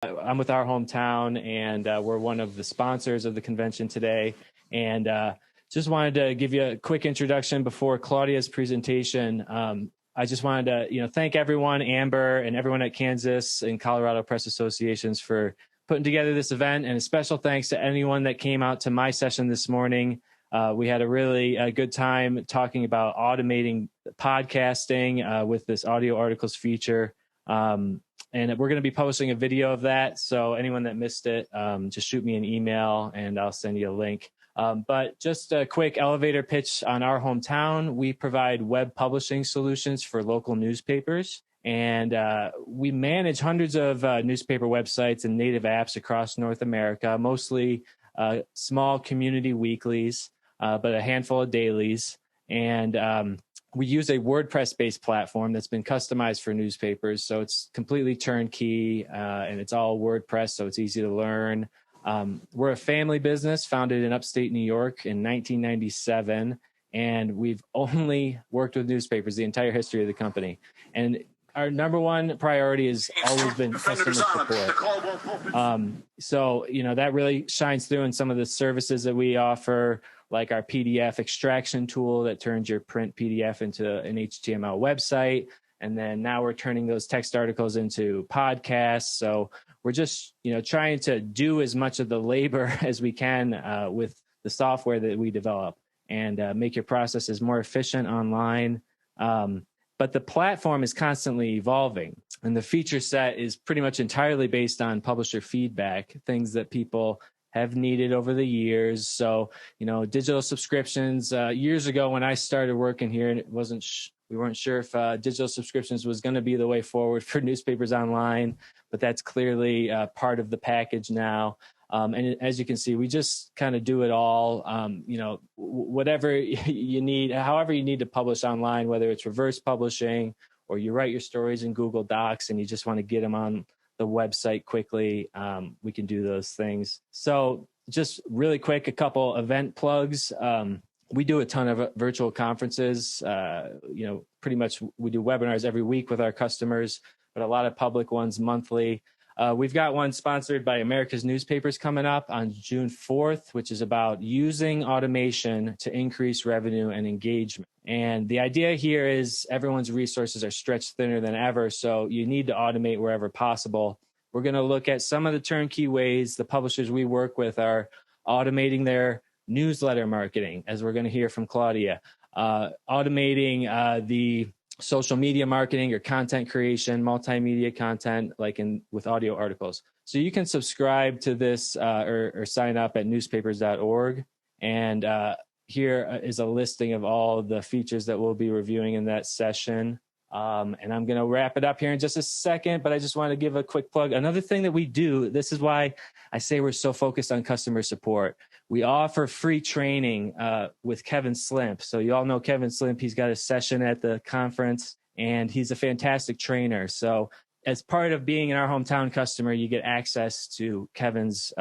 I'm with Our Hometown, and we're one of the sponsors of the convention today. And just wanted to give you a quick introduction before Claudia's presentation. I just wanted to, thank everyone, Amber and everyone at Kansas and Colorado Press Associations for putting together this event. And a special thanks to anyone that came out to my session this morning. We had a really good time talking about automating podcasting with this audio articles feature. And we're going to be posting a video of that. So anyone that missed it, just shoot me an email and I'll send you a link. But just a quick elevator pitch on Our Hometown. We provide web publishing solutions for local newspapers. And we manage hundreds of newspaper websites and native apps across North America, mostly small community weeklies, but a handful of dailies. And we use a WordPress-based platform that's been customized for newspapers. So it's completely turnkey and it's all WordPress, so it's easy to learn. We're a family business founded in upstate New York in 1997, and we've only worked with newspapers the entire history of the company. And our number one priority has always been customer support. So, that really shines through in some of the services that we offer, like our PDF extraction tool that turns your print PDF into an HTML website. And then now we're turning those text articles into podcasts. So we're just, trying to do as much of the labor as we can with the software that we develop and make your processes more efficient online. But the platform is constantly evolving, and the feature set is pretty much entirely based on publisher feedback, things that people have needed over the years. So, digital subscriptions. Years ago, when I started working here, we weren't sure if digital subscriptions was going to be the way forward for newspapers online, but that's clearly part of the package now. And as you can see, we just kind of do it all, whatever you need, however you need to publish online, whether it's reverse publishing or you write your stories in Google Docs and you just want to get them on the website pretty, we can do those things. So just really quick, a couple event plugs. We do a ton of virtual conferences. Pretty much we do webinars every week with our customers, but a lot of public ones monthly. We've got one sponsored by America's Newspapers coming up on June 4th, which is about using automation to increase revenue and engagement. And the idea here is everyone's resources are stretched thinner than ever, so you need to automate wherever possible. We're going to look at some of the turnkey ways the publishers we work with are automating their newsletter marketing, as we're going to hear from Claudia, automating the social media marketing or content creation, multimedia content, with audio articles. So you can subscribe to this or sign up at newspapers.org. And here is a listing of all the features that we'll be reviewing in that session. And I'm going to wrap it up here in just a second, but I just want to give a quick plug. Another thing that we do, this is why I say we're so focused on customer support. We offer free training with Kevin Slimp. So you all know Kevin Slimp. He's got a session at the conference, and he's a fantastic trainer. So as part of being an Our Hometown customer, you get access to Kevin's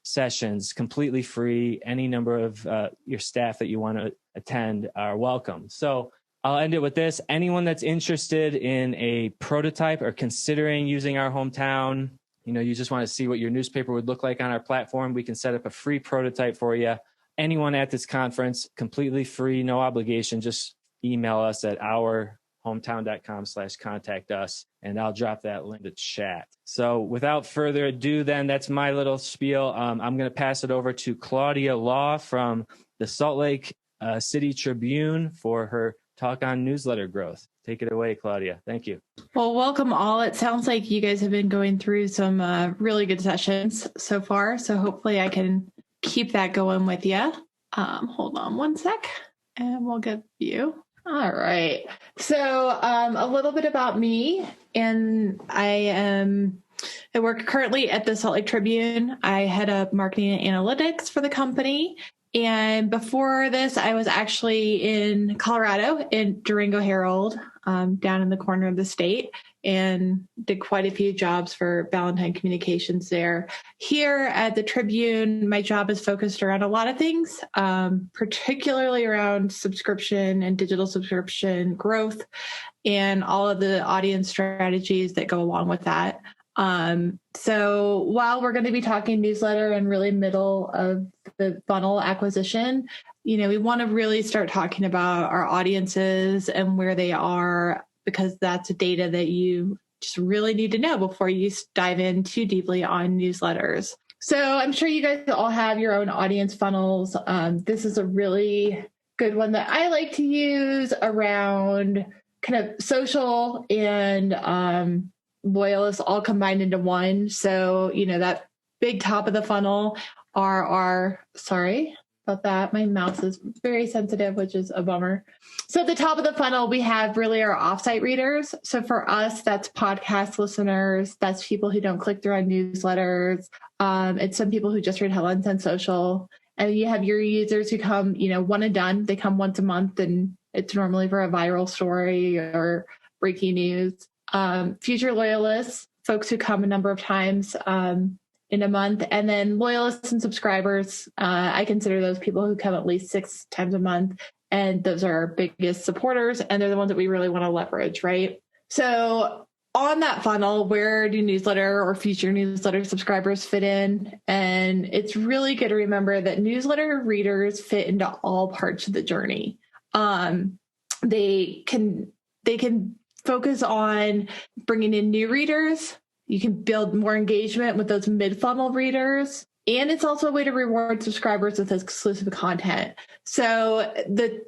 sessions completely free. Any number of your staff that you want to attend are welcome. So I'll end it with this. Anyone that's interested in a prototype or considering using Our Hometown, you just want to see what your newspaper would look like on our platform, we can set up a free prototype for you. Anyone at this conference, completely free, no obligation, just email us at ourhometown.com/contact us, and I'll drop that link in the chat. So without further ado, then, that's my little spiel. I'm going to pass it over to Claudia Law from the Salt Lake City Tribune for her talk on newsletter growth. Take it away, Claudia. Thank you. Well, welcome all. It sounds like you guys have been going through some really good sessions so far. So hopefully I can keep that going with you. Hold on one sec and we'll get you. All right. So a little bit about me, and I work currently at the Salt Lake Tribune. I head up marketing and analytics for the company. And before this, I was actually in Colorado in Durango Herald, down in the corner of the state, and did quite a few jobs for Valentine Communications there. Here at the Tribune, my job is focused around a lot of things, particularly around subscription and digital subscription growth and all of the audience strategies that go along with that. So while we're going to be talking newsletter and really middle of the funnel acquisition, we want to really start talking about our audiences and where they are, because that's data that you just really need to know before you dive in too deeply on newsletters. So I'm sure you guys all have your own audience funnels. This is a really good one that I like to use around kind of social and loyalists all combined into one. So, that big top of the funnel are sorry about that. My mouse is very sensitive, which is a bummer. So at the top of the funnel, we have really our offsite readers. So for us, that's podcast listeners. That's people who don't click through on newsletters. It's some people who just read headlines on social. And you have your users who come, one and done. They come once a month, and it's normally for a viral story or breaking news. Future loyalists, folks who come a number of times in a month, and then loyalists and subscribers. I consider those people who come at least 6 times a month, and those are our biggest supporters, and they're the ones that we really want to leverage, right? So on that funnel, where do newsletter or future newsletter subscribers fit in? And it's really good to remember that newsletter readers fit into all parts of the journey. They can focus on bringing in new readers. You can build more engagement with those mid-funnel readers. And it's also a way to reward subscribers with exclusive content. So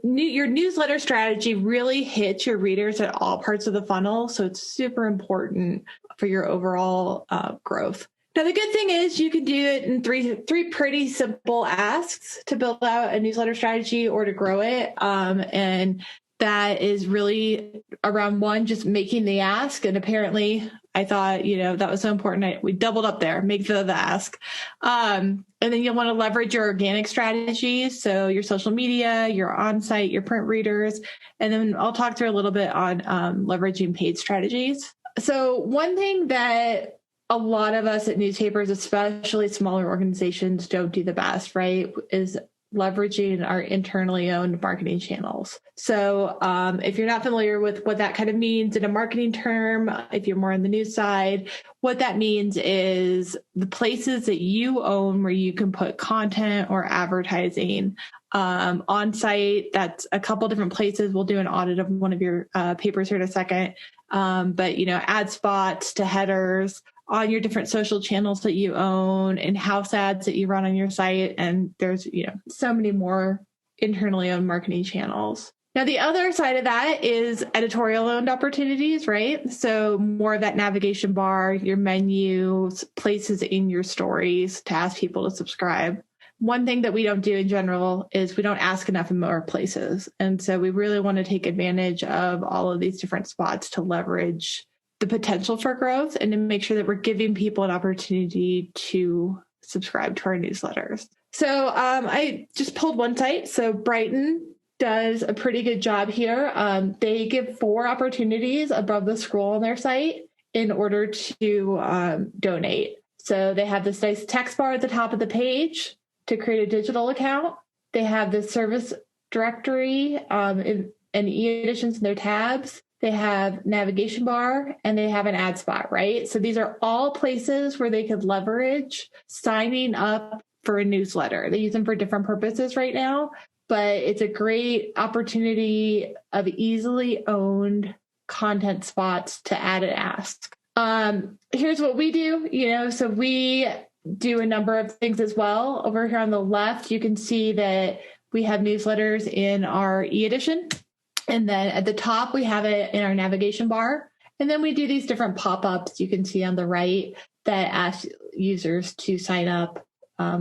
your newsletter strategy really hits your readers at all parts of the funnel. So it's super important for your overall growth. Now, the good thing is you can do it in three pretty simple asks to build out a newsletter strategy or to grow it. And that is really around one, just making the ask. And apparently I thought, that was so important. We doubled up there, make the ask. And then you'll want to leverage your organic strategies. So your social media, your on-site, your print readers. And then I'll talk through a little bit on leveraging paid strategies. So one thing that a lot of us at newspapers, especially smaller organizations, don't do the best, right, is leveraging our internally owned marketing channels. So if you're not familiar with what that kind of means in a marketing term, if you're more on the news side, what that means is the places that you own where you can put content or advertising on site. That's a couple different places. We'll do an audit of one of your papers here in a second. But ad spots to headers on your different social channels that you own, and house ads that you run on your site. And there's, so many more internally owned marketing channels. Now, the other side of that is editorial owned opportunities, right? So more of that navigation bar, your menus, places in your stories to ask people to subscribe. One thing that we don't do in general is we don't ask enough in more places. And so we really want to take advantage of all of these different spots to leverage the potential for growth and to make sure that we're giving people an opportunity to subscribe to our newsletters. So I just pulled one site. So Brighton does a pretty good job here. They give 4 opportunities above the scroll on their site in order to donate. So they have this nice text bar at the top of the page to create a digital account. They have the service directory and e-editions in their tabs. They have navigation bar, and they have an ad spot, right? So these are all places where they could leverage signing up for a newsletter. They use them for different purposes right now, but it's a great opportunity of easily owned content spots to add and ask. Here's what we do, so we do a number of things as well. Over here on the left, you can see that we have newsletters in our e-edition. And then at the top, we have it in our navigation bar. And then we do these different pop-ups you can see on the right that ask users to sign up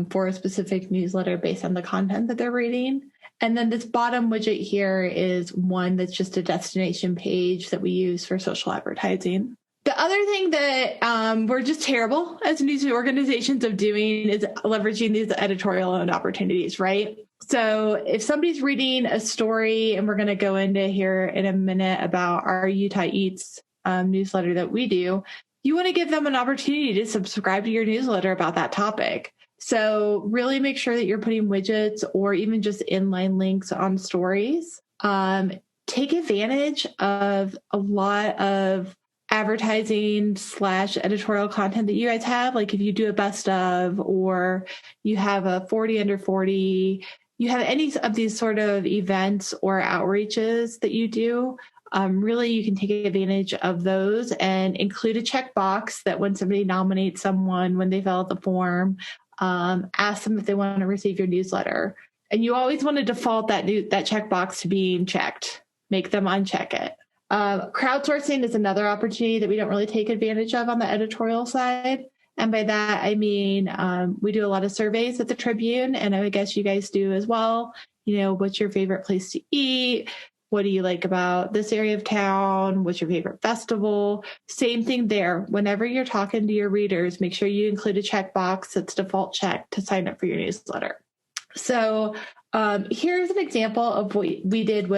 for a specific newsletter based on the content that they're reading. And then this bottom widget here is one that's just a destination page that we use for social advertising. The other thing that we're just terrible as news organizations of doing is leveraging these editorial owned opportunities, right? So if somebody's reading a story, and we're going to go into here in a minute about our Utah Eats newsletter that we do, you want to give them an opportunity to subscribe to your newsletter about that topic. So really make sure that you're putting widgets or even just inline links on stories. Take advantage of a lot of advertising / editorial content that you guys have, like if you do a best of, or you have a 40 under 40, you have any of these sort of events or outreaches that you do, really you can take advantage of those and include a checkbox that when somebody nominates someone, when they fill out the form, ask them if they want to receive your newsletter. And you always want to default that checkbox to being checked. Make them uncheck it. Crowdsourcing is another opportunity that we don't really take advantage of on the editorial side. And by that, I mean, we do a lot of surveys at the Tribune, and I would guess you guys do as well. You know, what's your favorite place to eat? What do you like about this area of town? What's your favorite festival? Same thing there. Whenever you're talking to your readers, make sure you include a checkbox that's default checked to sign up for your newsletter. So here's an example of what we did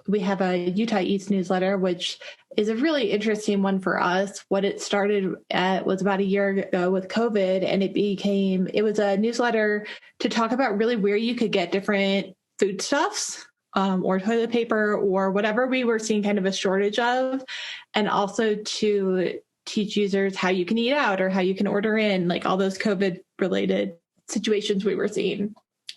we have a Utah Eats newsletter, which is a really interesting one for us. What it started at was about a year ago with COVID, and it was a newsletter to talk about really where you could get different foodstuffs, or toilet paper or whatever we were seeing kind of a shortage of, and also to teach users how you can eat out or how you can order in, like all those COVID related situations we were seeing.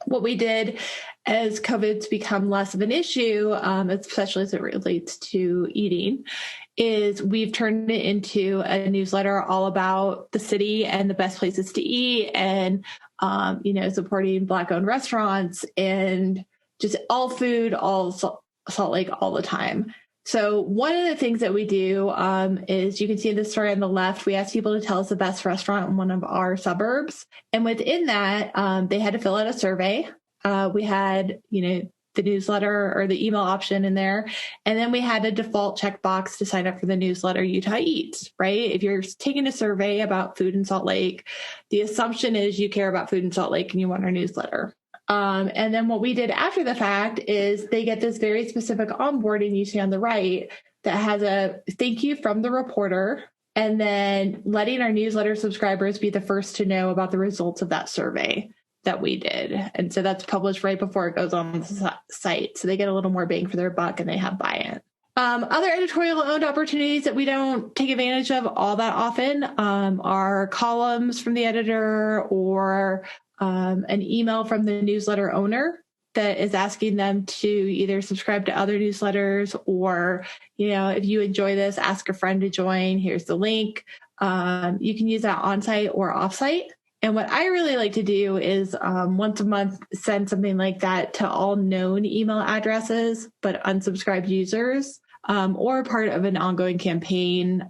What we did as COVID's become less of an issue, especially as it relates to eating, is we've turned it into a newsletter all about the city and the best places to eat, and supporting Black-owned restaurants and just all food, all Salt Lake all the time. So one of the things that we do is, you can see in the story on the left, we asked people to tell us the best restaurant in one of our suburbs. And within that, they had to fill out a survey. We had, the newsletter or the email option in there. And then we had a default checkbox to sign up for the newsletter Utah Eats, right? If you're taking a survey about food in Salt Lake, the assumption is you care about food in Salt Lake and you want our newsletter. And then what we did after the fact is they get this very specific onboarding you see on the right that has a thank you from the reporter, and then letting our newsletter subscribers be the first to know about the results of that survey that we did. And so that's published right before it goes on the site. So they get a little more bang for their buck and they have buy-in. Other editorial owned opportunities that we don't take advantage of all that often are columns from the editor, or an email from the newsletter owner that is asking them to either subscribe to other newsletters, or, if you enjoy this, ask a friend to join. Here's the link. You can use that on-site or off-site. And what I really like to do is once a month send something like that to all known email addresses, but unsubscribed users, or part of an ongoing campaign.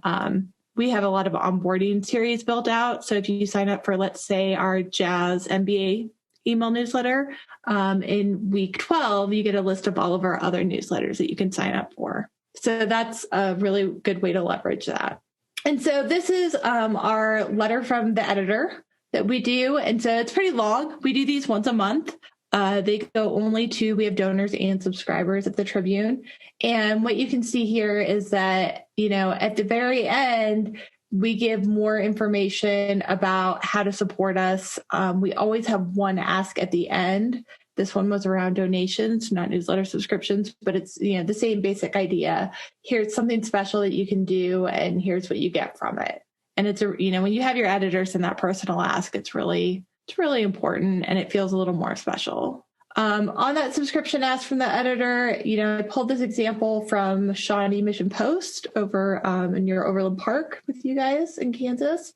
We have a lot of onboarding series built out. So if you sign up for, let's say, our Jazz MBA email newsletter, in week 12, you get a list of all of our other newsletters that you can sign up for. So that's a really good way to leverage that. And so this is our letter from the editor that we do. And so it's pretty long. We do these once a month. They go only to, we have donors and subscribers at the Tribune. And what you can see here is that, at the very end, we give more information about how to support us. We always have one ask at the end. This one was around donations, not newsletter subscriptions, but it's, the same basic idea. Here's something special that you can do, and here's what you get from it. And it's when you have your editors in that personal ask, it's really important, and it feels a little more special. On that subscription ask from the editor, I pulled this example from Shawnee Mission Post over near Overland Park with you guys in Kansas.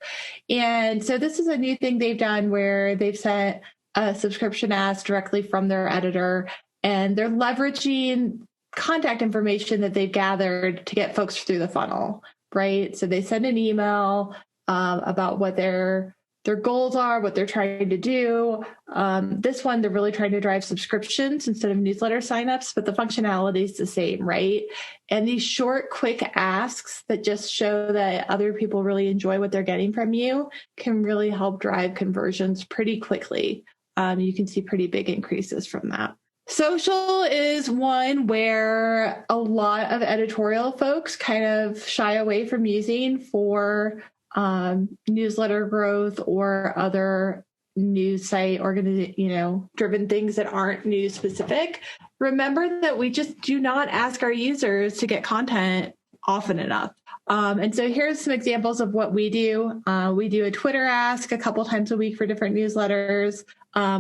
And so this is a new thing they've done where they've sent a subscription ask directly from their editor, and they're leveraging contact information that they've gathered to get folks through the funnel, right? So they send an email about what their goals are, what they're trying to do. This one, they're really trying to drive subscriptions instead of newsletter signups, but the functionality is the same, right? And these short, quick asks that just show that other people really enjoy what they're getting from you can really help drive conversions pretty quickly. You can see pretty big increases from that. Social is one where a lot of editorial folks kind of shy away from using for newsletter growth or other news site driven things that aren't news specific. Remember that we just do not ask our users to get content often enough. And so here's some examples of what we do. We do a Twitter ask a couple times a week for different newsletters.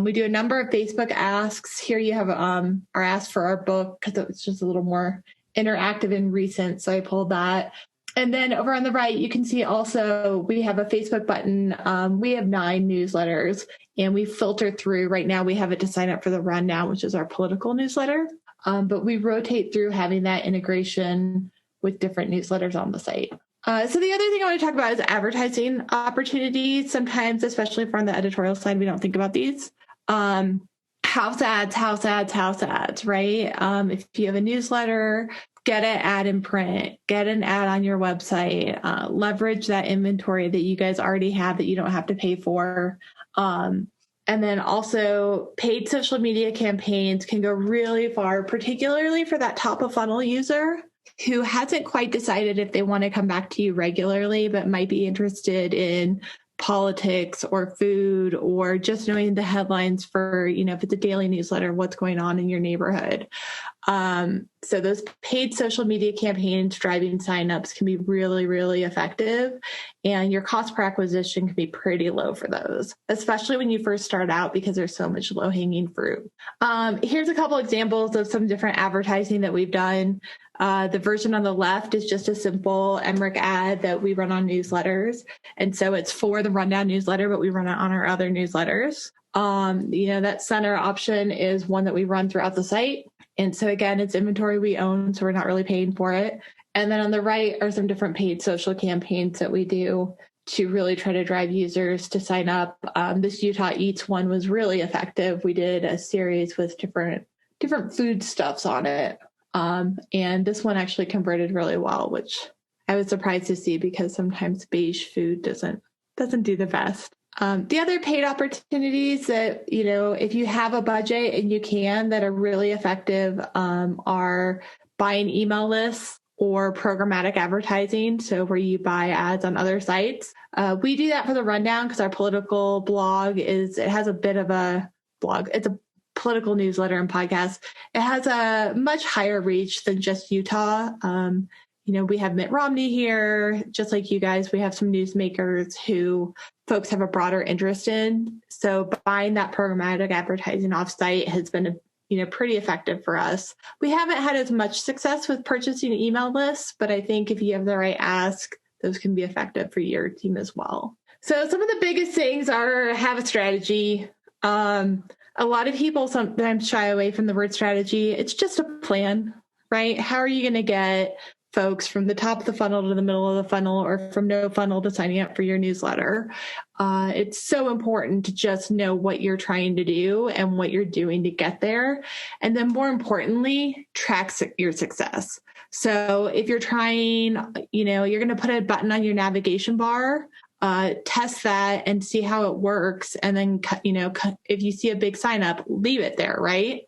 We do a number of Facebook asks. Here you have our ask for our book because it's just a little more interactive and recent. So I pulled that. And then over on the right, you can see also we have a Facebook button. We have 9 newsletters, and we filter through. Right now, we have it to sign up for the Rundown, which is our political newsletter. But we rotate through having that integration with different newsletters on the site. So the other thing I want to talk about is advertising opportunities. Sometimes, especially if we're on the editorial side, we don't think about these. House ads, right? If you have a newsletter, get an ad in print, get an ad on your website, leverage that inventory that you guys already have that you don't have to pay for. And then also paid social media campaigns can go really far, particularly for that top of funnel user who hasn't quite decided if they want to come back to you regularly, but might be interested in politics or food or just knowing the headlines for, if it's a daily newsletter, what's going on in your neighborhood. So those paid social media campaigns driving signups can be really, really effective. And your cost per acquisition can be pretty low for those, especially when you first start out because there's so much low hanging fruit. Here's a couple examples of some different advertising that we've done. The version on the left is just a simple Emmerich ad that we run on newsletters. And so it's for the Rundown newsletter, but we run it on our other newsletters. That center option is one that we run throughout the site. And so again, it's inventory we own, so we're not really paying for it. And then on the right are some different paid social campaigns that we do to really try to drive users to sign up. This Utah Eats one was really effective. We did a series with different food stuffs on it. And this one actually converted really well, which I was surprised to see because sometimes beige food doesn't do the best. The other paid opportunities that, if you have a budget and you can, that are really effective are buying email lists or programmatic advertising. So where you buy ads on other sites. We do that for the Rundown because our political blog it has a bit of a blog. It's a political newsletter and podcast. It has a much higher reach than just Utah. We have Mitt Romney here, just like you guys. We have some newsmakers who folks have a broader interest in. So buying that programmatic advertising offsite has been, pretty effective for us. We haven't had as much success with purchasing email lists, but I think if you have the right ask, those can be effective for your team as well. So some of the biggest things are have a strategy. A lot of people sometimes shy away from the word strategy. It's just a plan, right? How are you going to get folks from the top of the funnel to the middle of the funnel or from no funnel to signing up for your newsletter? It's so important to just know what you're trying to do and what you're doing to get there. And then more importantly, track your success. So if you're trying, you're going to put a button on your navigation bar, test that and see how it works. And then, if you see a big sign up, leave it there, right?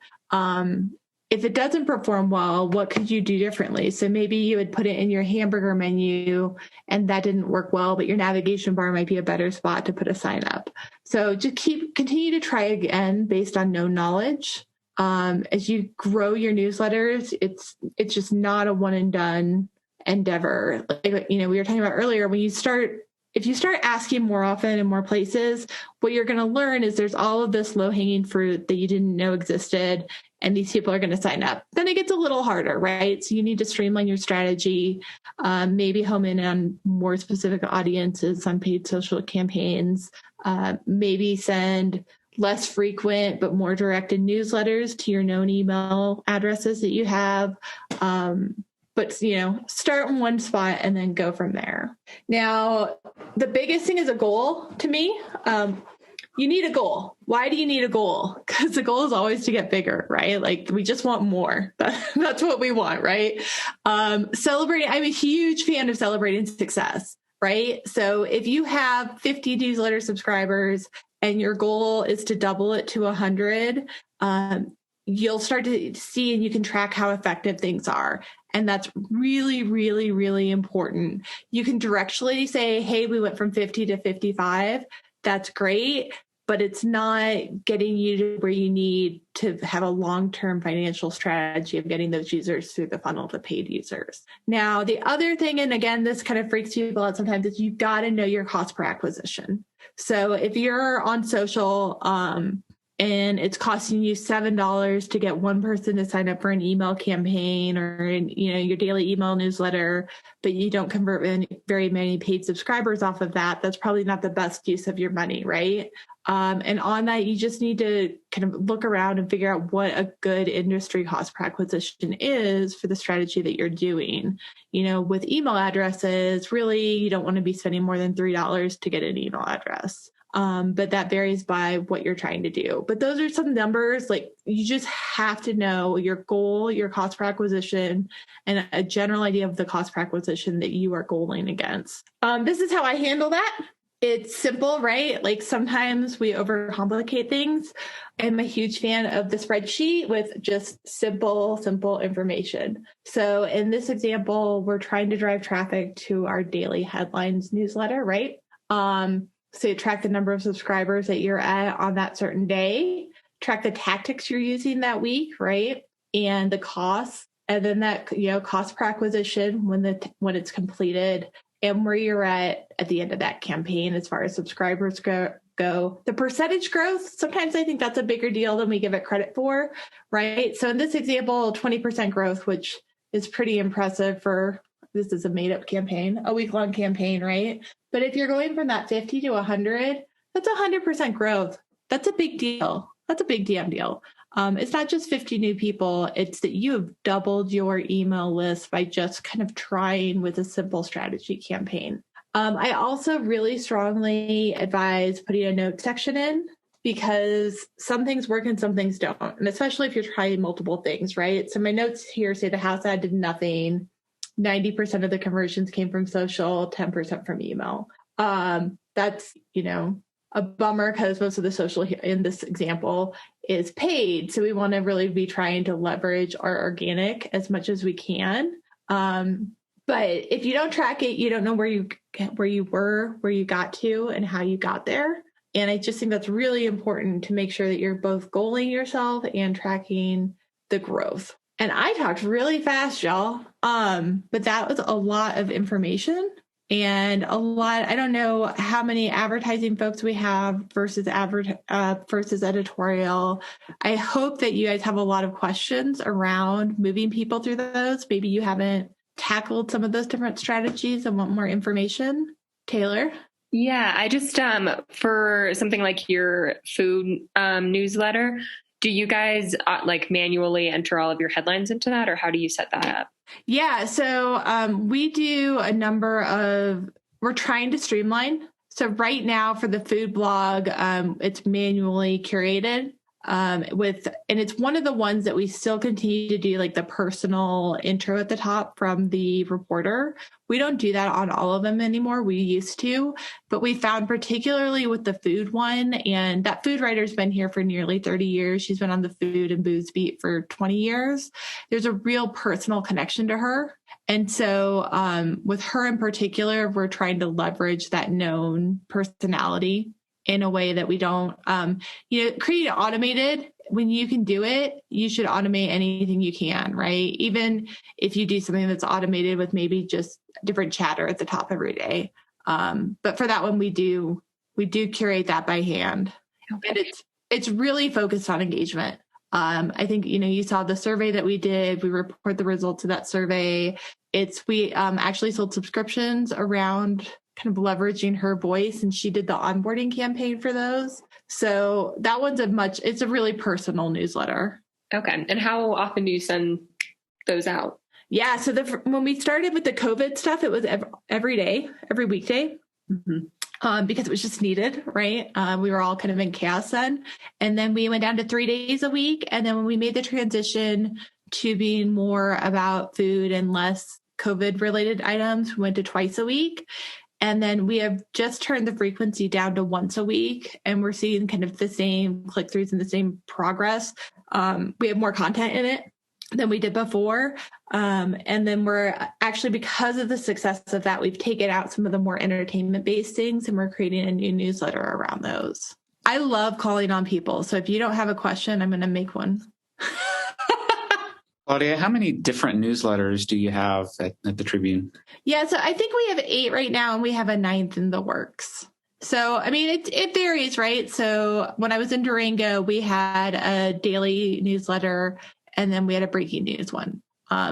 If it doesn't perform well, what could you do differently? So maybe you would put it in your hamburger menu and that didn't work well, but your navigation bar might be a better spot to put a sign up. So just continue to try again based on known knowledge. As you grow your newsletters, it's just not a one and done endeavor. We were talking about earlier, if you start asking more often in more places, what you're going to learn is there's all of this low-hanging fruit that you didn't know existed, and these people are going to sign up. Then it gets a little harder, right? So you need to streamline your strategy, maybe home in on more specific audiences on paid social campaigns, maybe send less frequent but more directed newsletters to your known email addresses that you have. But, start in one spot and then go from there. Now, the biggest thing is a goal to me. You need a goal. Why do you need a goal? Because the goal is always to get bigger, right? Like we just want more. That's what we want, right? Celebrating. I'm a huge fan of celebrating success, right? So if you have 50 newsletter subscribers and your goal is to double it to 100, you'll start to see and you can track how effective things are. And that's really, really, really important. You can directly say, hey, we went from 50 to 55. That's great. but it's not getting you to where you need to have a long-term financial strategy of getting those users through the funnel to paid users. Now, the other thing, and again, this kind of freaks people out sometimes, is you've got to know your cost per acquisition. So if you're on social, and it's costing you $7 to get one person to sign up for an email campaign or your daily email newsletter, but you don't convert very many paid subscribers off of that, that's probably not the best use of your money, right? And on that, you just need to kind of look around and figure out what a good industry cost per acquisition is for the strategy that you're doing. With email addresses, really, you don't want to be spending more than $3 to get an email address. But that varies by what you're trying to do. But those are some numbers. Like, you just have to know your goal, your cost per acquisition, and a general idea of the cost per acquisition that you are goaling against. This is how I handle that. It's simple, right? Like, sometimes we overcomplicate things. I'm a huge fan of the spreadsheet with just simple information. So in this example, we're trying to drive traffic to our daily headlines newsletter, right? So you track the number of subscribers that you're at on that certain day, track the tactics you're using that week, right? And the costs, and then that, cost per acquisition when it's completed, and where you're at the end of that campaign as far as subscribers go. The percentage growth, sometimes I think that's a bigger deal than we give it credit for, right? So in this example, 20% growth, which is pretty impressive this is a made-up campaign, a week-long campaign, right? But if you're going from that 50 to 100, that's 100% growth. That's a big deal. That's a big damn deal. It's not just 50 new people. It's that you have doubled your email list by just kind of trying with a simple strategy campaign. I also really strongly advise putting a note section in, because some things work and some things don't. And especially if you're trying multiple things, right? So my notes here say the house ad did nothing. 90% of the conversions came from social, 10% from email. That's, a bummer, because most of the social in this example is paid. So we want to really be trying to leverage our organic as much as we can. But if you don't track it, you don't know where you were, where you got to, and how you got there. And I just think that's really important to make sure that you're both goaling yourself and tracking the growth. And I talked really fast, y'all. But that was a lot of information and I don't know how many advertising folks we have versus editorial. I hope that you guys have a lot of questions around moving people through those. Maybe you haven't tackled some of those different strategies and want more information. Taylor? Yeah, I just, for something like your food newsletter, do you guys manually enter all of your headlines into that, or how do you set that up? Yeah, so we do we're trying to streamline. So right now for the food blog, it's manually curated and it's one of the ones that we still continue to do, like the personal intro at the top from the reporter. We don't do that on all of them anymore. We used to, but we found particularly with the food one, and that food writer's been here for nearly 30 years. She's been on the food and booze beat for 20 years. There's a real personal connection to her. And so with her in particular, we're trying to leverage that known personality in a way that we don't, create it automated. When you can do it, you should automate anything you can, right? Even if you do something that's automated with maybe just different chatter at the top every day. But for that one, we do curate that by hand. Okay. And it's really focused on engagement. I think, you saw the survey that we did. We report the results of that survey. We actually sold subscriptions around kind of leveraging her voice, and she did the onboarding campaign for those. So that one's it's a really personal newsletter. Okay. And how often do you send those out? Yeah. So when we started with the COVID stuff, it was every day, every weekday. Mm-hmm. Because it was just needed, right? We were all kind of in chaos then. And then we went down to 3 days a week. And then when we made the transition to being more about food and less COVID related items, we went to twice a week. And then we have just turned the frequency down to once a week, and we're seeing kind of the same click-throughs and the same progress. We have more content in it than we did before. And then we're actually, because of the success of that, we've taken out some of the more entertainment-based things, and we're creating a new newsletter around those. I love calling on people. So if you don't have a question, I'm going to make one. Claudia, how many different newsletters do you have at the Tribune? Yeah, so I think we have 8 right now, and we have a 9th in the works. So, I mean, it varies, right? So when I was in Durango, we had a daily newsletter, and then we had a breaking news one.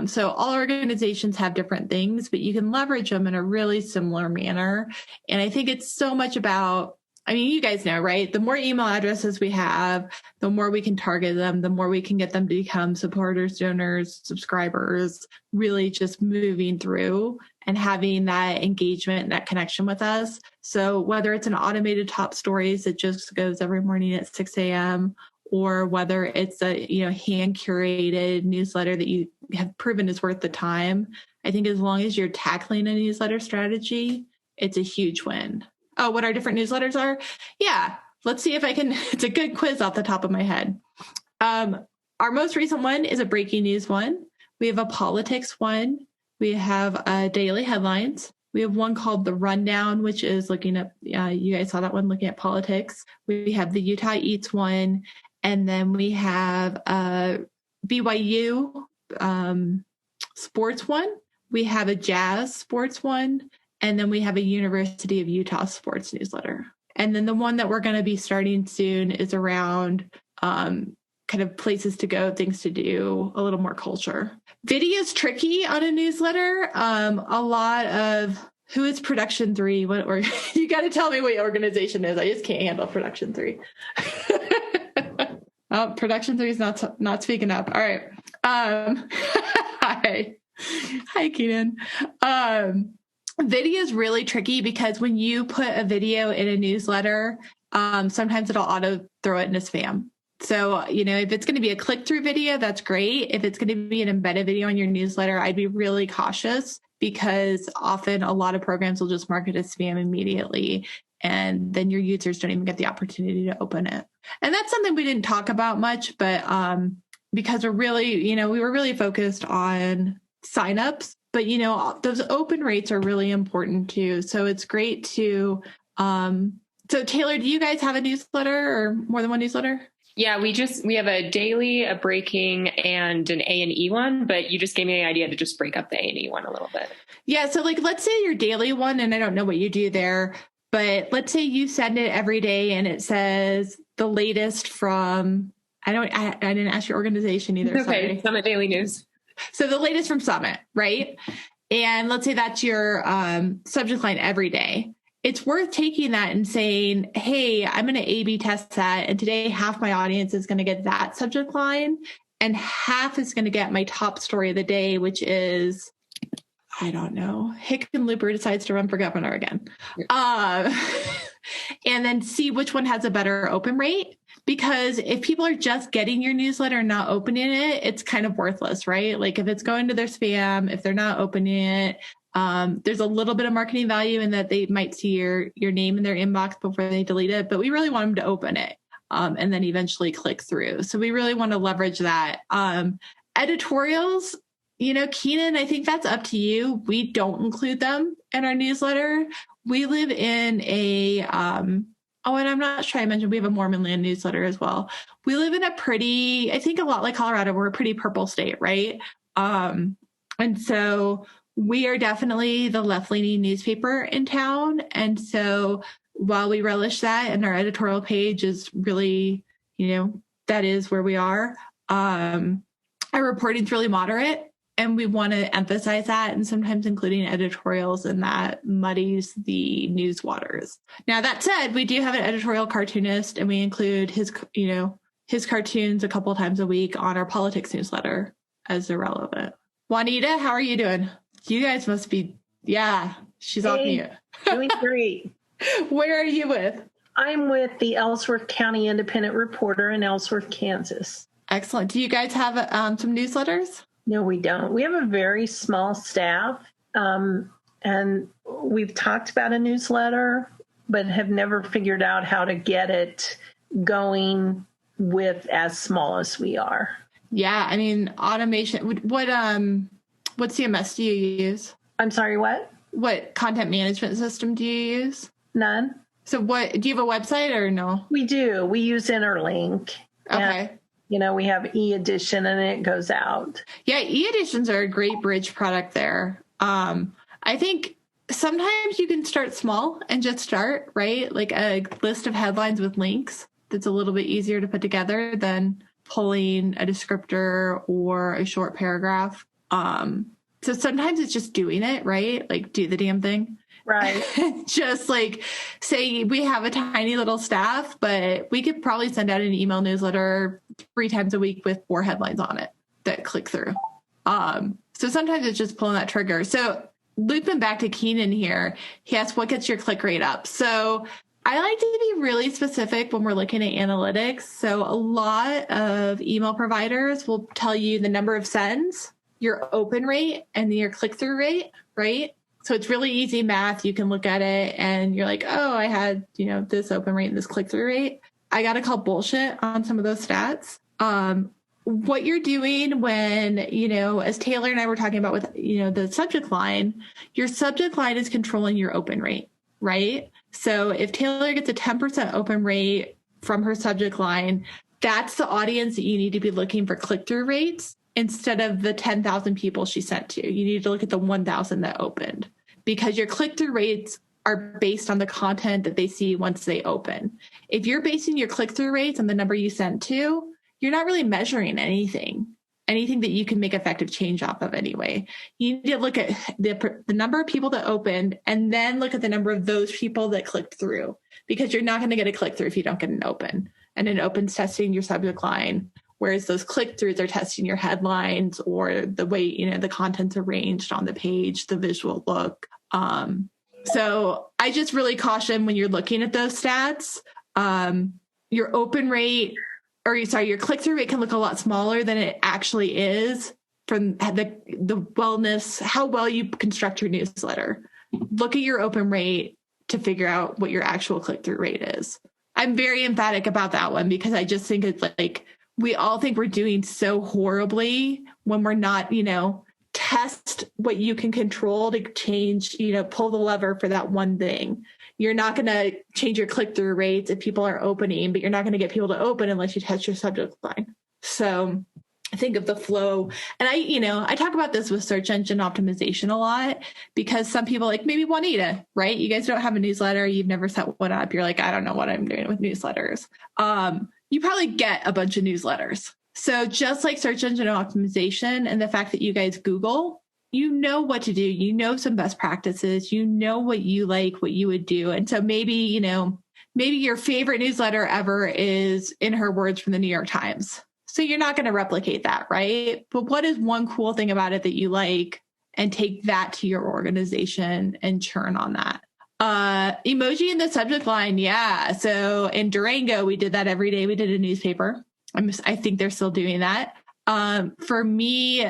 So all organizations have different things, but you can leverage them in a really similar manner. And I think it's so much about, I mean, you guys know, right? The more email addresses we have, the more we can target them, the more we can get them to become supporters, donors, subscribers, really just moving through and having that engagement and that connection with us. So whether it's an automated top stories that just goes every morning at 6 a.m., or whether it's a hand curated newsletter that you have proven is worth the time, I think as long as you're tackling a newsletter strategy, it's a huge win. Oh, what our different newsletters are? Yeah, let's see if I can. It's a good quiz off the top of my head. Our most recent one is a breaking news one. We have a politics one. We have daily headlines. We have one called The Rundown, which is looking at, you guys saw that one, looking at politics. We have the Utah Eats one. And then we have BYU sports one. We have a jazz sports one. And then we have a University of Utah sports newsletter. And then the one that we're going to be starting soon is around kind of places to go, things to do, a little more culture. Video is tricky on a newsletter. A lot of who is Production 3? What, or you got to tell me what your organization is. I just can't handle Production 3. Oh, Production 3 is not speaking up. All right. Hi, Keenan. Video is really tricky because when you put a video in a newsletter, sometimes it'll auto throw it into spam. So, if it's going to be a click-through video, that's great. If it's going to be an embedded video in your newsletter, I'd be really cautious because often a lot of programs will just mark it as spam immediately. And then your users don't even get the opportunity to open it. And that's something we didn't talk about much, but because we're really, we were really focused on signups, but those open rates are really important too. So it's great to, so Taylor, do you guys have a newsletter or more than one newsletter? Yeah, we have a daily, a breaking, and an A&E one, but you just gave me the idea to just break up the A&E one a little bit. Yeah, so let's say your daily one, and I don't know what you do there, but let's say you send it every day and it says the latest from, I didn't ask your organization either. Okay, sorry. Summit Daily News. So the latest from Summit, right? And let's say that's your subject line every day. It's worth taking that and saying, hey, I'm going to A/B test that. And today half my audience is going to get that subject line and half is going to get my top story of the day, which is, I don't know, Hickenlooper decides to run for governor again. And then see which one has a better open rate. Because if people are just getting your newsletter and not opening it, it's kind of worthless, right? Like if it's going to their spam, if they're not opening it, there's a little bit of marketing value in that they might see your name in their inbox before they delete it, but we really want them to open it and then eventually click through. So we really want to leverage that. Editorials, Keenan, I think that's up to you. We don't include them in our newsletter. We live in and I'm not sure I mentioned we have a Mormon land newsletter as well. We live in a pretty, I think a lot like Colorado, we're a pretty purple state, right? And so we are definitely the left-leaning newspaper in town. And so while we relish that and our editorial page is really, that is where we are, our reporting is really moderate. And we want to emphasize that, and sometimes including editorials, and that muddies the news waters. Now, that said, we do have an editorial cartoonist, and we include his cartoons a couple of times a week on our politics newsletter as they're relevant. Juanita, how are you doing? You guys must be, she's off mute. Doing great. Where are you with? I'm with the Ellsworth County Independent Reporter in Ellsworth, Kansas. Excellent. Do you guys have some newsletters? No, we don't. We have a very small staff, and we've talked about a newsletter, but have never figured out how to get it going with as small as we are. Yeah, I mean, automation. What CMS do you use? I'm sorry, what? What content management system do you use? None. So what, do you have a website or no? We do. We use Interlink. Okay. And, we have e-edition and it goes out. Yeah, e-editions are a great bridge product there. I think sometimes you can start small and just start, right? Like a list of headlines with links that's a little bit easier to put together than pulling a descriptor or a short paragraph. So sometimes it's just doing it, right? Like do the damn thing. Right. Just like say we have a tiny little staff, but we could probably send out an email newsletter 3 times a week with 4 headlines on it that click through. So sometimes it's just pulling that trigger. So looping back to Keenan here, he asked, what gets your click rate up? So I like to be really specific when we're looking at analytics. So a lot of email providers will tell you the number of sends, your open rate, and your click-through rate, right? So it's really easy math. You can look at it and you're like, oh, I had, this open rate and this click-through rate. I got to call bullshit on some of those stats. What you're doing when, as Taylor and I were talking about with, the subject line, your subject line is controlling your open rate, right? So if Taylor gets a 10% open rate from her subject line, that's the audience that you need to be looking for click-through rates instead of the 10,000 people she sent to. You need to look at the 1,000 that opened because your click-through rates are based on the content that they see once they open. If you're basing your click-through rates on the number you sent to, you're not really measuring anything that you can make effective change off of anyway. You need to look at the number of people that opened and then look at the number of those people that clicked through, because you're not going to get a click through if you don't get an open. And an open's testing your subject line, whereas those click throughs are testing your headlines or the way, the content's arranged on the page, the visual look. So I just really caution when you're looking at those stats, your open rate, your click-through rate can look a lot smaller than it actually is from the wellness, how well you construct your newsletter. Look at your open rate to figure out what your actual click-through rate is. I'm very emphatic about that one because I just think it's like we all think we're doing so horribly when we're not, test what you can control to change, pull the lever for that one thing. You're not going to change your click-through rates if people are opening, but you're not going to get people to open unless you test your subject line. So think of the flow. And I talk about this with search engine optimization a lot because some people like maybe Juanita, right? You guys don't have a newsletter. You've never set one up. You're like, I don't know what I'm doing with newsletters. You probably get a bunch of newsletters. So just like search engine optimization and the fact that you guys Google, you know what to do, some best practices, what you like, what you would do. And so maybe your favorite newsletter ever is In Her Words from the New York Times. So you're not going to replicate that, right? But what is one cool thing about it that you like and take that to your organization and churn on that? Emoji in the subject line. Yeah. So in Durango, we did that every day. We did a newspaper. I think they're still doing that. For me,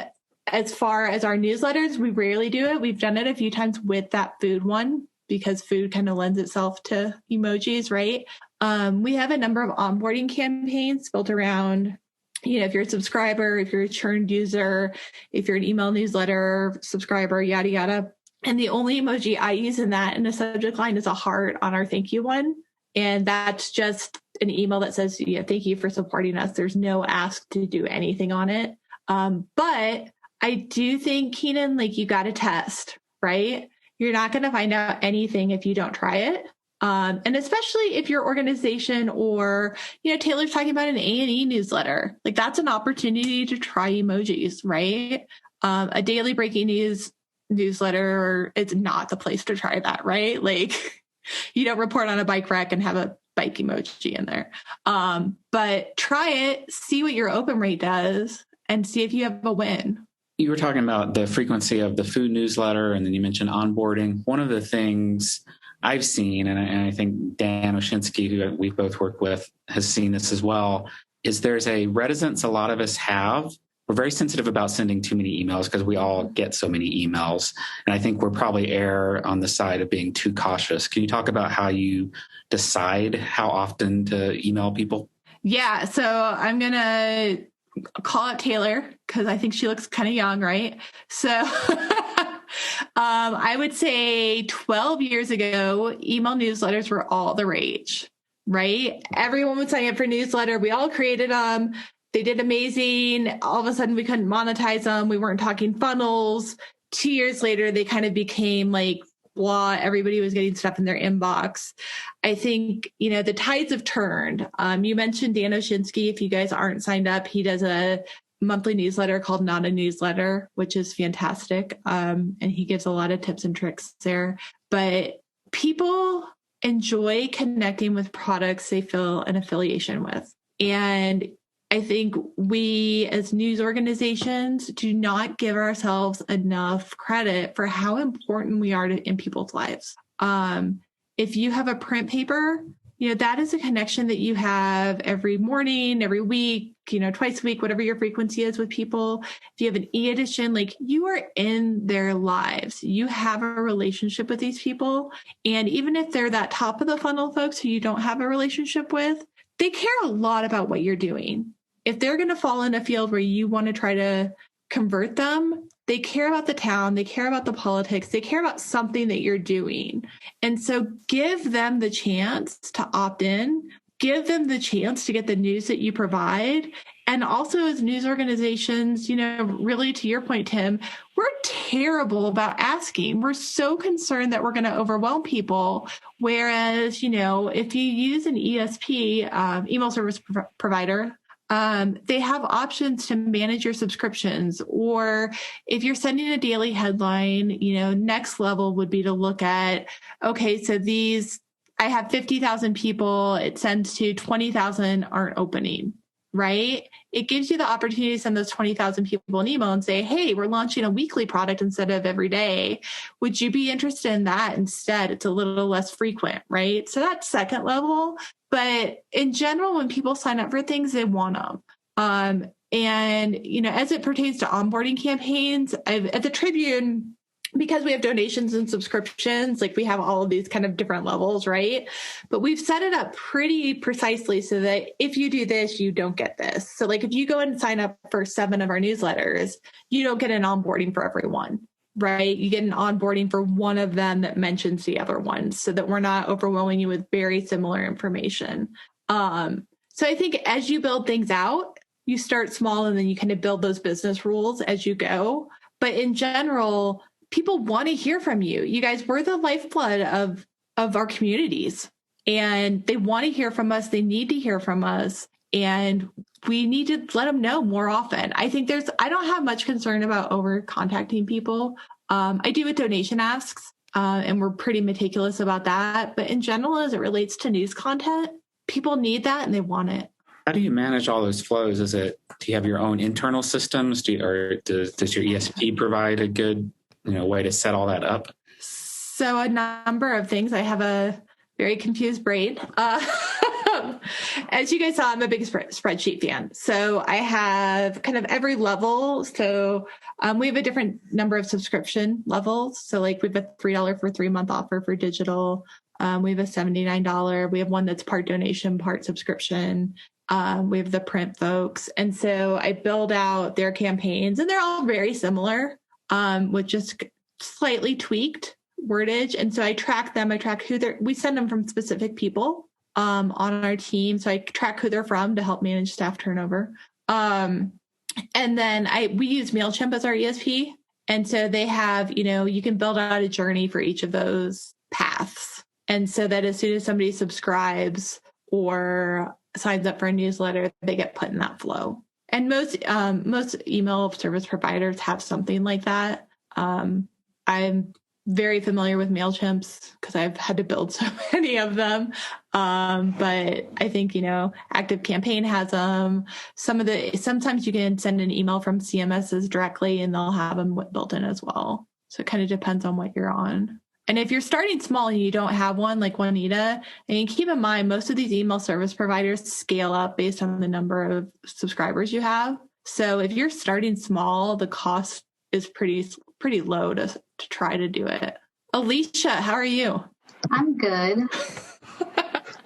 as far as our newsletters, we rarely do it. We've done it a few times with that food one because food kind of lends itself to emojis, right? We have a number of onboarding campaigns built around, if you're a subscriber, if you're a churned user, if you're an email newsletter subscriber, yada, yada. And the only emoji I use in the subject line is a heart on our thank you one. And that's just an email that says, thank you for supporting us. There's no ask to do anything on it. But I do think, Keenan, you got to test, right? You're not going to find out anything if you don't try it. And especially if your organization or, Taylor's talking about an A&E newsletter, that's an opportunity to try emojis, right? A daily breaking news newsletter, it's not the place to try that, right? You don't report on a bike wreck and have a bike emoji in there. But try it, see what your open rate does, and see if you have a win. You were talking about the frequency of the food newsletter, and then you mentioned onboarding. One of the things I've seen, and I think Dan Oshinsky, who we've both worked with, has seen this as well, is there's a reticence a lot of us have. We're very sensitive about sending too many emails because we all get so many emails. And I think we're probably err on the side of being too cautious. Can you talk about how you decide how often to email people? Yeah, so I'm going to call out Taylor because I think she looks kind of young, right? So I would say 12 years ago, email newsletters were all the rage, right? Everyone would sign up for newsletter. We all created them. They did amazing. All of a sudden, we couldn't monetize them. We weren't talking funnels. 2 years later, they kind of became like blah. Everybody was getting stuff in their inbox. I think, the tides have turned. You mentioned Dan Oshinsky. If you guys aren't signed up, he does a monthly newsletter called Not a Newsletter, which is fantastic. And he gives a lot of tips and tricks there. But people enjoy connecting with products they feel an affiliation with. And I think we as news organizations do not give ourselves enough credit for how important we are in people's lives. If you have a print paper, that is a connection that you have every morning, every week, twice a week, whatever your frequency is with people. If you have an e-edition, like you are in their lives, you have a relationship with these people. And even if they're that top of the funnel folks who you don't have a relationship with, they care a lot about what you're doing. If they're going to fall in a field where you want to try to convert them, they care about the town, they care about the politics, they care about something that you're doing. And so give them the chance to opt in, give them the chance to get the news that you provide. And also as news organizations, really to your point, Tim, we're terrible about asking. We're so concerned that we're going to overwhelm people. Whereas, if you use an ESP, email service provider, they have options to manage your subscriptions, or if you're sending a daily headline, next level would be to look at, okay, so I have 50,000 people, it sends to 20,000 aren't opening, right? It gives you the opportunity to send those 20,000 people an email and say, hey, we're launching a weekly product instead of every day. Would you be interested in that instead? It's a little less frequent, right? So that's second level. But in general, when people sign up for things, they want them. And, as it pertains to onboarding campaigns, at the Tribune, because we have donations and subscriptions, like we have all of these kind of different levels, right? But we've set it up pretty precisely so that if you do this, you don't get this. So like if you go and sign up for 7 of our newsletters, you don't get an onboarding for everyone, right? You get an onboarding for one of them that mentions the other ones so that we're not overwhelming you with very similar information. So I think as you build things out, you start small and then you kind of build those business rules as you go. But in general, people want to hear from you. You guys, we're the lifeblood of our communities, and they want to hear from us. They need to hear from us, and we need to let them know more often. I think I don't have much concern about over contacting people. I do with donation asks, and we're pretty meticulous about that. But in general, as it relates to news content, people need that and they want it. How do you manage all those flows? Do you have your own internal systems? Does your ESP provide a good way to set all that up? So a number of things. I have a very confused brain. As you guys saw, I'm a big spreadsheet fan. So I have kind of every level. So we have a different number of subscription levels. So like we have a $3 for 3-month offer for digital. We have a $79. We have one that's part donation, part subscription. We have the print folks. And so I build out their campaigns, and they're all very similar. With just slightly tweaked wordage. And so I track them. I track we send them from specific people on our team. So I track who they're from to help manage staff turnover. And then we use MailChimp as our ESP. And so they have, you can build out a journey for each of those paths. And so that as soon as somebody subscribes or signs up for a newsletter, they get put in that flow. And most email service providers have something like that. I'm very familiar with MailChimps because I've had to build so many of them. But I think, Active Campaign has them. Sometimes you can send an email from CMSs directly and they'll have them built in as well. So it kind of depends on what you're on. And if you're starting small and you don't have one like Juanita, keep in mind, most of these email service providers scale up based on the number of subscribers you have. So if you're starting small, the cost is pretty low to try to do it. Alicia, how are you? I'm good.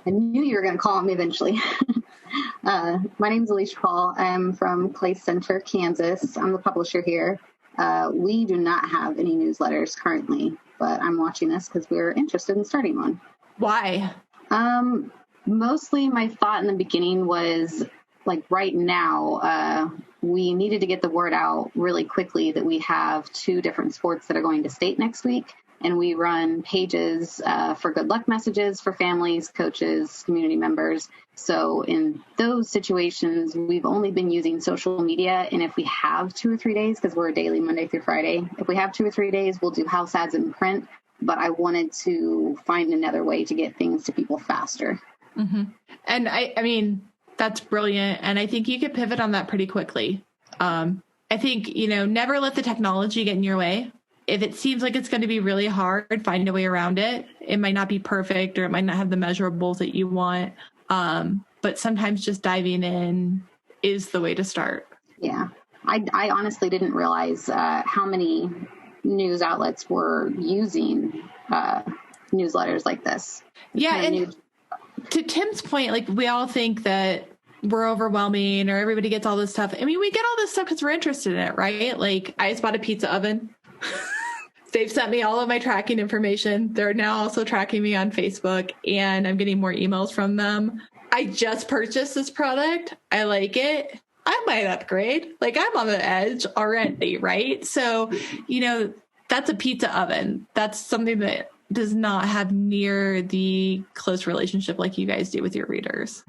I knew you were going to call on me eventually. My name is Alicia Paul. I'm from Clay Center, Kansas. I'm the publisher here. We do not have any newsletters currently, but I'm watching this because we're interested in starting one. Why? Mostly my thought in the beginning was like right now, we needed to get the word out really quickly that we have 2 different sports that are going to state next week. And we run pages for good luck messages for families, coaches, community members. So in those situations, we've only been using social media. And if we have 2 or 3 days, because we're a daily Monday through Friday, if we have 2 or 3 days, we'll do house ads in print. But I wanted to find another way to get things to people faster. Mm-hmm. And I mean, that's brilliant. And I think you could pivot on that pretty quickly. I think, never let the technology get in your way. If it seems like it's going to be really hard, find a way around it. It might not be perfect or it might not have the measurables that you want. But sometimes just diving in is the way to start. Yeah. I honestly didn't realize how many news outlets were using newsletters like this. Yeah. And to Tim's point, like we all think that we're overwhelming or everybody gets all this stuff. I mean, we get all this stuff because we're interested in it, right? Like I just bought a pizza oven. They've sent me all of my tracking information. They're now also tracking me on Facebook and I'm getting more emails from them. I just purchased this product. I like it. I might upgrade. Like I'm on the edge already, right? So, that's a pizza oven. That's something that does not have near the close relationship like you guys do with your readers.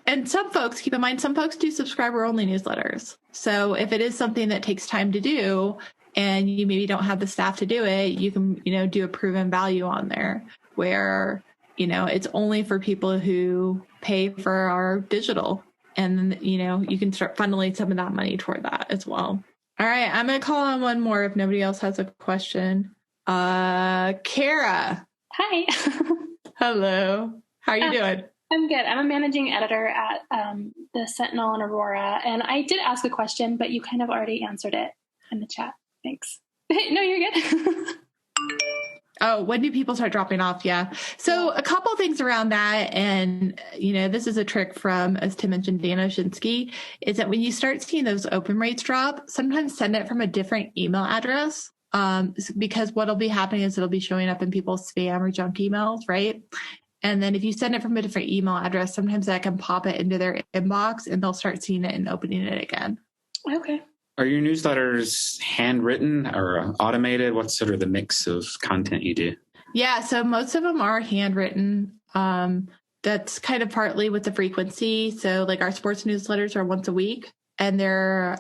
And some folks, keep in mind, some folks do subscriber only newsletters. So if it is something that takes time to do and you maybe don't have the staff to do it, you can, do a proven value on there where, it's only for people who pay for our digital. And, you can start funneling some of that money toward that as well. All right. I'm going to call on one more if nobody else has a question. Kara. Hi. Hello. How are you doing? I'm good. I'm a managing editor at the Sentinel and Aurora. And I did ask a question, but you kind of already answered it in the chat. Thanks. No, you're good. Oh, when do people start dropping off? Yeah. So a couple things around that. And, this is a trick from, as Tim mentioned, Dan Oshinsky, is that when you start seeing those open rates drop, sometimes send it from a different email address. Because what'll be happening is it'll be showing up in people's spam or junk emails, right? And then if you send it from a different email address, sometimes that can pop it into their inbox and they'll start seeing it and opening it again. Okay. Are your newsletters handwritten or automated? What's sort of the mix of content you do? Yeah, so most of them are handwritten. That's kind of partly with the frequency. So like our sports newsletters are once a week and they're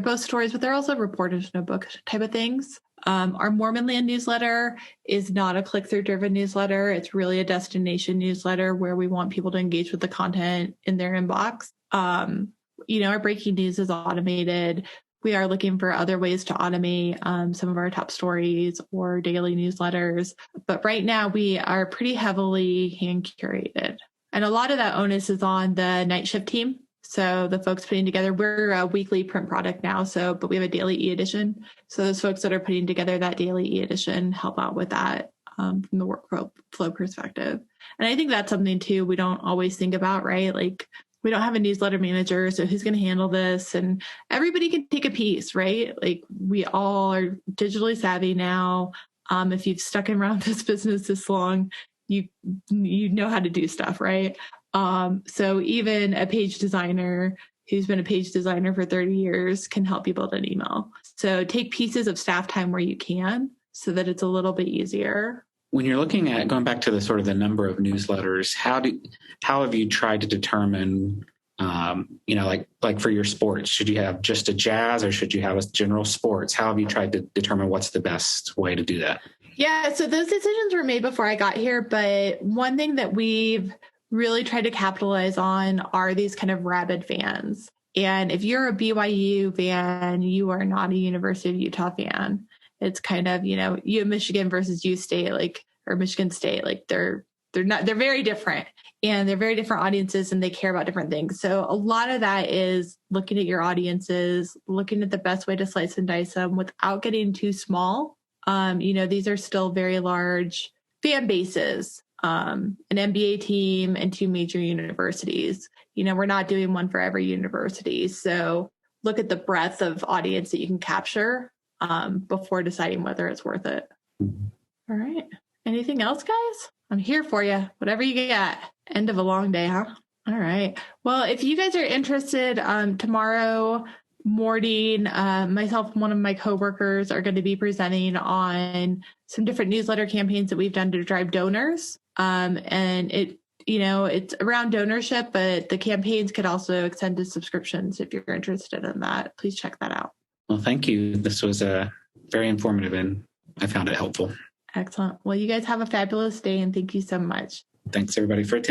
both stories, but they're also reportage notebook type of things. Our Mormonland newsletter is not a click-through driven newsletter. It's really a destination newsletter where we want people to engage with the content in their inbox. Our breaking news is automated. We are looking for other ways to automate some of our top stories or daily newsletters. But right now we are pretty heavily hand curated. And a lot of that onus is on the night shift team. So the folks putting together, we're a weekly print product now, but we have a daily e-edition. So those folks that are putting together that daily e-edition help out with that from the workflow perspective. And I think that's something too we don't always think about, right? Like we don't have a newsletter manager, so who's going to handle this? And everybody can take a piece, right? Like we all are digitally savvy now. If you've stuck around this business this long, you know how to do stuff, right? So even a page designer who's been a page designer for 30 years can help you build an email. So take pieces of staff time where you can so that it's a little bit easier. When you're looking at going back to the sort of the number of newsletters, how have you tried to determine, like for your sports, should you have just a jazz or should you have a general sports? How have you tried to determine what's the best way to do that? Yeah, so those decisions were made before I got here. But one thing that we've really tried to capitalize on are these kind of rabid fans. And if you're a BYU fan, you are not a University of Utah fan. It's kind of, you have Michigan versus U State, or Michigan State, they're very different and they're very different audiences and they care about different things. So a lot of that is looking at your audiences, looking at the best way to slice and dice them without getting too small. These are still very large fan bases, an MBA team and 2 major universities. We're not doing one for every university. So look at the breadth of audience that you can capture before deciding whether it's worth it. All right. Anything else, guys? I'm here for you. Whatever you got. End of a long day, huh? All right. Well, if you guys are interested, tomorrow morning, myself and one of my coworkers are going to be presenting on some different newsletter campaigns that we've done to drive donors. And it's around donorship, but the campaigns could also extend to subscriptions if you're interested in that. Please check that out. Well, thank you. This was very informative and I found it helpful. Excellent. Well, you guys have a fabulous day and thank you so much. Thanks everybody for attending.